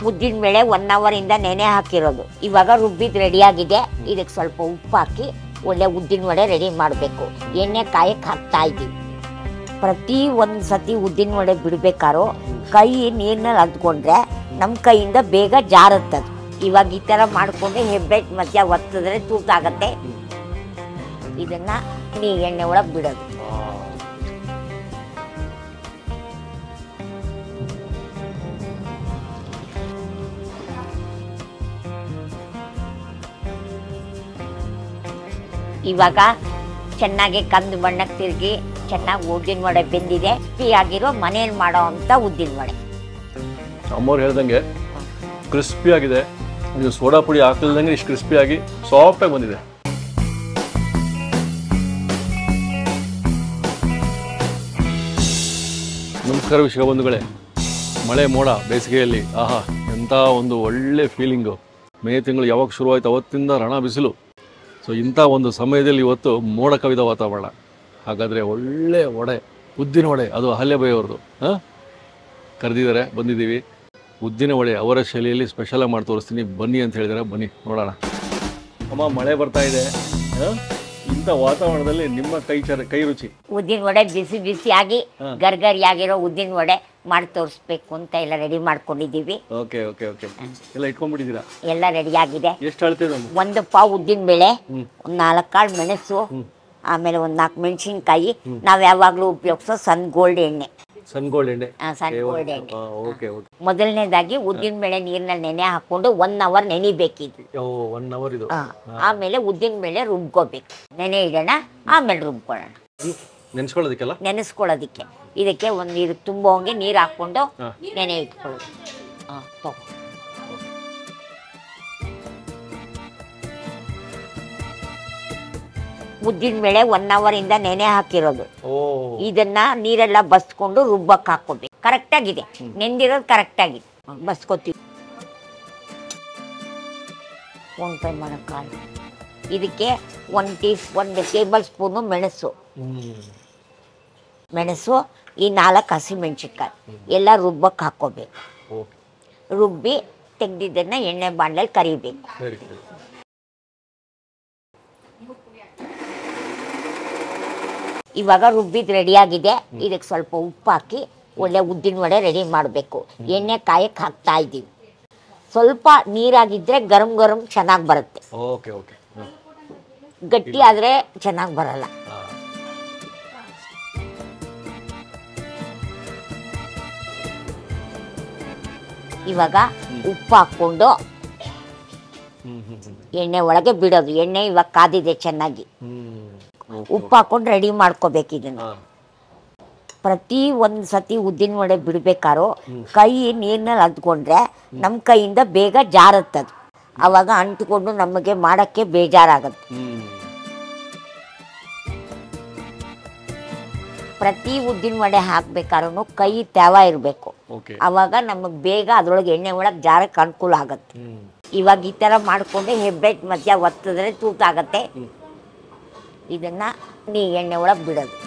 ಉದ್ದಿನ ಬೇಳೆ 1 ಅವರಿಂದ ನೆನೆ ಹಾಕಿರೋದು. ಇವಾಗ ರುಬ್ಬಿದ್ ರೆಡಿಯಾಗಿದೆ. ಇದಕ್ಕೆ ಸ್ವಲ್ಪ ಉಪ್ಪು ಹಾಕಿ ಒಳ್ಳೆ ಉದ್ದಿನ ವಡೆ ರೆಡಿ ಮಾಡಬೇಕು. ಎಣ್ಣೆ ಕಾಯಕ್ಕೆ ಹಾಕ್ತಾ ಇದ್ದೀವಿ. ಪ್ರತಿ ಒಂದು ಸತಿ ಉದ್ದಿನ ವಡೆ ಬಿಡಬೇಕಾದ್ರೂ ಕೈ ನೀರಿನಲ್ಲಿ ಅದ್ಕೊಂಡ್ರೆ ನಮ್ಮ ಕೈಯಿಂದ ಬೇಗ ಜಾರುತ್ತದು. ಇವಾಗ ಈ ಥರ ಮಾಡಿಕೊಂಡ್ರೆ ಹೆಬ್ಬೆಟ್ ಮಧ್ಯ ಒತ್ತಿದ್ರೆ ತೂತಾಗತ್ತೆ. ಇದನ್ನು ಎಣ್ಣೆ ಒಳಗೆ ಬಿಡೋದು. ಇವಾಗ ಚೆನ್ನಾಗಿ ಕಂದು ಬಣ್ಣಕ್ಕೆ ತಿರುಗಿ ಚೆನ್ನಾಗಿ ಉದ್ದಿನ ವಡೆ ಬೆಂದಿದೆ. ಆಗಿರೋ ಮನೇಲಿ ಮಾಡೋ ಅಂತ ಉದ್ದಿನ ವಡೆ. ಅಮ್ಮವ್ರು ಹೇಳ್ದಂಗೆ ಕ್ರಿಸ್ಪಿ ಆಗಿದೆ. ಇದು ಸೋಡಾ ಪುಡಿ ಹಾಕಲ್ದಂಗೆ ಇಷ್ಟು ಕ್ರಿಸ್ಪಿಯಾಗಿ ಸಾಫ್ಟಾಗಿ ಬಂದಿದೆ. ನಮಸ್ಕಾರ ವೀಕ್ಷಕ ಬಂಧುಗಳೇ. ಮಳೆ ಮೋಡ ಬೇಸಿಗೆಯಲ್ಲಿ ಆಹಾ ಎಂಥ ಒಂದು ಒಳ್ಳೆ ಫೀಲಿಂಗು. ಮೇ ತಿಂಗಳು ಯಾವಾಗ ಶುರುವಾಯಿತು ಅವತ್ತಿಂದ ರಣ ಬಿಸಿಲು. ಸೊ ಇಂಥ ಒಂದು ಸಮಯದಲ್ಲಿ ಇವತ್ತು ಮೋಡ ಕವಿದ ವಾತಾವರಣ. ಹಾಗಾದರೆ ಒಳ್ಳೆ ವಡೆ, ಉದ್ದಿನ ವಡೆ, ಅದು ಅಹಲ್ಯಾಬಾಯಿ ಅವ್ರದ್ದು ಕರೆದಿದ್ದಾರೆ, ಬಂದಿದ್ದೀವಿ. ಉದ್ದಿನ ವಡೆ ಅವರ ಶೈಲಿಯಲ್ಲಿ ಸ್ಪೆಷಲಾಗಿ ಮಾಡಿ ತೋರಿಸ್ತೀನಿ ಬನ್ನಿ ಅಂತ ಹೇಳಿದ್ದಾರೆ. ಬನ್ನಿ ನೋಡೋಣ. ಅಮ್ಮ ಮಳೆ ಬರ್ತಾ ಇದೆ, ಇಂಥ ವಾತಾವರಣದಲ್ಲಿ ನಿಮ್ಮ ಕೈ ರುಚಿ ಉದ್ದಿನ ವಡೆ ಬಿಸಿ ಬಿಸಿಯಾಗಿ ಗರ್ಗರಿಯಾಗಿರೋ ಉದ್ದಿನ ವಡೆ ಮಾಡಿ ತೋರಿಸ್ಬೇಕು ಅಂತ ಎಲ್ಲ ರೆಡಿ ಮಾಡ್ಕೊಂಡಿದ್ದೀವಿ. ಓಕೆ ಓಕೆ ಓಕೆ ಎಲ್ಲ ಇಟ್ಕೊಂಡ್ಬಿಟ್ಟಿದ್ದೀರಾ? ಎಲ್ಲ ರೆಡಿ ಆಗಿದೆ. ಎಷ್ಟು ಅಳ್ತೇವೆ? 1 ಪಾವ್ ಉದ್ದಿನ ಬೇಳೆ, 4 ಕಾಳು ಮೆಣಸು, ಆಮೇಲೆ 4 ಮೆಣಸಿನ್ಕಾಯಿ. ನಾವು ಯಾವಾಗಲೂ ಉಪಯೋಗಿಸೋ ಸನ್ ಗೋಲ್ಡ್ ಎಣ್ಣೆ. ಸನ್ ಗೋಲ್ಡ್ ಎಣ್ಣೆ. ಸನ್ ಗೋಲ್ಡ್ ಎಣ್ಣೆ. Okay okay. ಮೊದಲನೇದಾಗಿ ಉದ್ದಿನ ಬೇಳೆ ನೀರಿನಲ್ಲಿ ನೆನೆ ಹಾಕೊಂಡು 1 ಅವರ್ ನೆನಿಬೇಕಿದ್ದು. 1 ಅವರ್ ಇದು. ಆಮೇಲೆ ಉದ್ದಿನ ಬೇಳೆ ರುಬ್ಕೋಬೇಕು. ನೆನೆ ಇಡೋಣ, ಆಮೇಲೆ ರುಬ್ಕೊಳ್ಳೋಣ. ನೆನೆಸ್ಕೊಳ್ಳೋದಕ್ಕೆಲ್ಲ ನೆನೆಸ್ಕೊಳ್ಳೋದಕ್ಕೆ ಇದಕ್ಕೆ ಒಂದು ನೀರು ತುಂಬೋಂಗೆ ನೀರು ಹಾಕ್ಕೊಂಡು ನೆನೆ ಇಟ್ಕೊಳ್ಳೋದು. ಉದ್ದಿನ ಬೇಳೆ 1 ಅವರಿಂದ ನೆನೆ ಹಾಕಿರೋದು. ಇದನ್ನ ನೀರೆಲ್ಲ ಬಸ್ಕೊಂಡು ರುಬ್ಬಕ್ಕೆ ಹಾಕೋಬೇಕು. ಕರೆಕ್ಟಾಗಿದೆ, ನೆಂದಿರೋದು ಕರೆಕ್ಟಾಗಿದೆ. ಬಸ್ಕೋತೀವಿ. ಫೋನ್ಪೇ ಮಾಡೋಕ್ಕಾಗಲ್ಲ. ಇದಕ್ಕೆ 1 ಟೇಬಲ್ ಸ್ಪೂನು ಮೆಣಸು, ಈ 4 ಹಸಿಮೆಣ್ಸಿನ್ಕಾಯಿ ಎಲ್ಲ ರುಬ್ಬಕ್ಕೆ ಹಾಕೋಬೇಕು. ರುಬ್ಬಿ ತೆಗೆದಿದ್ದನ್ನು ಎಣ್ಣೆ ಬಾಣಲೆಯಲ್ಲಿ ಕರಿಬೇಕು. ಇವಾಗ ರುಬ್ಬಿದ್ ರೆಡಿಯಾಗಿದೆ. ಇದಕ್ಕೆ ಸ್ವಲ್ಪ ಉಪ್ಪು ಹಾಕಿ ಒಳ್ಳೆ ಉದ್ದಿನ ವಡೆ ರೆಡಿ ಮಾಡಬೇಕು. ಎಣ್ಣೆ ಕಾಯಕ್ಕೆ ಹಾಕ್ತಾ ಇದ್ದೀವಿ. ಸ್ವಲ್ಪ ನೀರಾಗಿದ್ದರೆ ಗರಂ ಚೆನ್ನಾಗಿ ಬರುತ್ತೆ. ಗಟ್ಟಿ ಆದರೆ ಚೆನ್ನಾಗಿ ಬರಲ್ಲ. ಇವಾಗ ಉಪ್ಪು ಹಾಕ್ಕೊಂಡು ಎಣ್ಣೆ ಒಳಗೆ ಬಿಡೋದು. ಎಣ್ಣೆ ಇವಾಗ ಕಾದಿದೆ ಚೆನ್ನಾಗಿ. ಉಪ್ಪು ಹಾಕೊಂಡು ರೆಡಿ ಮಾಡ್ಕೋಬೇಕು. ಇದನ್ನು ಪ್ರತಿ ಒಂದು ಸತಿ ಉದ್ದಿನ ವಡೆ ಬಿಡಬೇಕಾದ್ರೂ ಕೈ ನೀರಿನಲ್ಲಿ ಅದ್ಕೊಂಡ್ರೆ ನಮ್ಮ ಕೈಯಿಂದ ಬೇಗ ಜಾರುತ್ತದು. ಆವಾಗ ಅಂಟ್ಕೊಂಡು ನಮಗೆ ಮಾಡೋಕ್ಕೆ ಬೇಜಾರಾಗುತ್ತೆ. ಪ್ರತಿ ಉದ್ದಿನ ವಡೆ ಹಾಕ್ಬೇಕಾದ್ರೂ ಕೈ ತೇವ ಇರಬೇಕು. ಆವಾಗ ನಮಗೆ ಬೇಗ ಅದರೊಳಗೆ ಎಣ್ಣೆ ಒಳಗೆ ಜಾರಕ್ಕೆ ಅನುಕೂಲ ಆಗುತ್ತೆ. ಇವಾಗ ಈ ಥರ ಮಾಡಿಕೊಂಡೆ ಹೆಬ್ಬೆಟ್ ಮಧ್ಯ ಒತ್ತಿದ್ರೆ ತೂತಾಗತ್ತೆ. ಇದನ್ನು ಎಣ್ಣೆ ಒಳಗೆ ಬಿಡೋದು.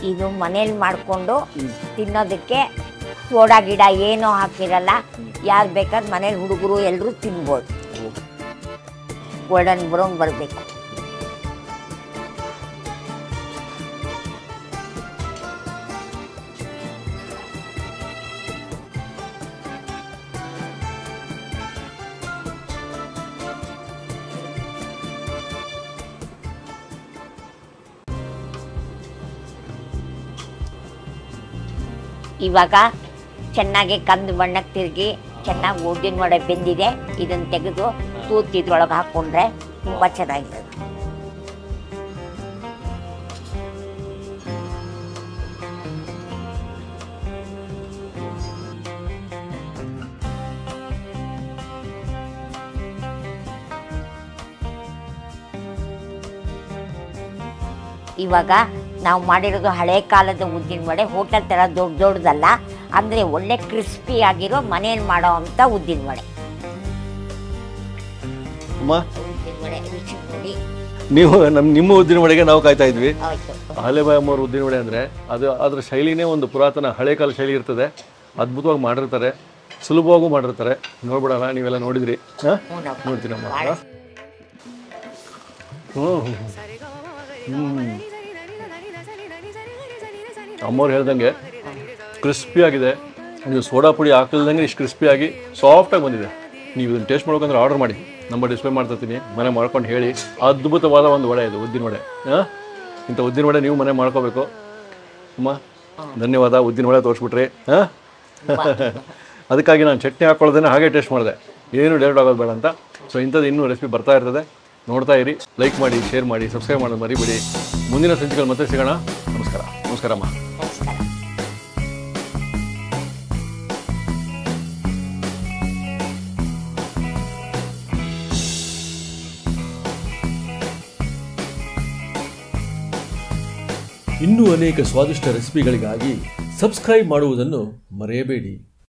ಇದು ಮನೇಲಿ ಮಾಡಿಕೊಂಡು ತಿನ್ನೋದಕ್ಕೆ ಸೋಡಾ ಗಿಡ ಏನೋ ಹಾಕಿರಲ್ಲ. ಯಾರು ಬೇಕಾದ್ರೆ ಮನೇಲಿ ಹುಡುಗರು ಎಲ್ಲರೂ ತಿನ್ಬೋದು. ಗೋಲ್ಡನ್ ಬ್ರೌನ್ ಬರಬೇಕು. ಇವಾಗ ಚೆನ್ನಾಗಿ ಕಂದು ಬಣ್ಣಕ್ಕೆ ತಿರುಗಿ ಚೆನ್ನಾಗಿ ಉದ್ದಿನ ವಡೆ ಬೆಂದಿದೆ. ಇದನ್ನು ತೆಗೆದು ತೂತಿದ್ರೊಳಗೆ ಹಾಕ್ಕೊಂಡ್ರೆ ತುಂಬ ಚೆನ್ನಾಗಿರುತ್ತೆ. ಇವಾಗ ನಾವು ಮಾಡಿರೋದು ಹಳೆ ಕಾಲದ ಉದ್ದಿನ ವಡೆ. ಹೋಟೆಲ್ ಥರ ದೊಡ್ಡದಲ್ಲ, ಅಂದರೆ ಒಳ್ಳೆ ಕ್ರಿಸ್ಪಿ ಆಗಿರೋ ಮನೇಲಿ ಮಾಡೋ ಅಂಥ ಉದ್ದಿನ ವಡೆ. ಅಮ್ಮ ಉದ್ದಿನ ವಡೆ ರುಚಿ ನೋಡಿ. ನೀವು ನಿಮ್ಮ ಉದ್ದಿನ ವಡೆಗೆ ನಾವು ಕಾಯ್ತಾ ಇದ್ವಿ. ಆಯಿತು. ಹಾಲೆಬಾಯಿ ಅಮ್ಮವ್ರ ಉದ್ದಿನ ವಡೆ ಅಂದರೆ ಅದರ ಶೈಲಿನೇ ಒಂದು ಪುರಾತನ ಹಳೆ ಕಾಲ ಶೈಲಿ ಇರ್ತದೆ. ಅದ್ಭುತವಾಗಿ ಮಾಡಿರ್ತಾರೆ, ಸುಲಭವಾಗೂ ಮಾಡಿರ್ತಾರೆ. ನೋಡ್ಬಿಡೋಣ, ನೀವೆಲ್ಲ ನೋಡಿದ್ರಿ. ನೋಡ್ತೀನಮ್ಮ. ಅಮ್ಮವ್ರು ಹೇಳ್ದಂಗೆ ಕ್ರಿಸ್ಪಿಯಾಗಿದೆ. ನೀವು ಸೋಡಾ ಪುಡಿ ಹಾಕಿಲ್ದಂಗೆ ಇಷ್ಟು ಕ್ರಿಸ್ಪಿಯಾಗಿ ಸಾಫ್ಟಾಗಿ ಬಂದಿದೆ. ನೀವು ಇದನ್ನು ಟೇಸ್ಟ್ ಮಾಡ್ಬೇಕಂದ್ರೆ ಆರ್ಡರ್ ಮಾಡಿ, ನಂಬರ್ ಡಿಸ್ಪ್ಲೇ ಮಾಡ್ತಿರ್ತೀನಿ, ಮನೆ ಮಾಡ್ಕೊಂಡು ಹೇಳಿ. ಅದ್ಭುತವಾದ ಒಂದು ವಡೆ ಇದು, ಉದ್ದಿನ ವಡೆ. ಇಂಥ ಉದ್ದಿನ ವಡೆ ನೀವು ಮನೆ ಮಾಡ್ಕೋಬೇಕು. ಅಮ್ಮ ಧನ್ಯವಾದ, ಉದ್ದಿನ ವಡೆ ತೋರಿಸ್ಬಿಟ್ರಿ. ಅದಕ್ಕಾಗಿ ನಾನು ಚಟ್ನಿ ಹಾಕ್ಕೊಳ್ಳೋದನ್ನ ಹಾಗೆ ಟೇಸ್ಟ್ ಮಾಡಿದೆ, ಏನು ಡೈರೆಕ್ಟ್ ಆಗೋದು ಬೇಡ ಅಂತ. ಸೊ ಇಂಥದ್ದು ಇನ್ನೂ ರೆಸಿಪಿ ಬರ್ತಾ ಇರ್ತದೆ, ನೋಡ್ತಾ ಇರಿ. ಲೈಕ್ ಮಾಡಿ, ಶೇರ್ ಮಾಡಿ, ಸಬ್ಸ್ಕ್ರೈಬ್ ಮಾಡೋದು ಮರಿಬೇಡಿ. ಮುಂದಿನ ಸಂಚಿಕೆಯಲ್ಲಿ ಮತ್ತೆ ಸಿಗೋಣ. ನಮಸ್ಕಾರ. ನಮಸ್ಕಾರಮ್ಮ. ನಮಸ್ಕಾರ. ಇನ್ನೂ ಅನೇಕ ಸ್ವಾದಿಷ್ಟ ರೆಸಿಪಿಗಳಿಗಾಗಿ ಸಬ್ಸ್ಕ್ರೈಬ್ ಮಾಡುವುದನ್ನು ಮರೆಯಬೇಡಿ.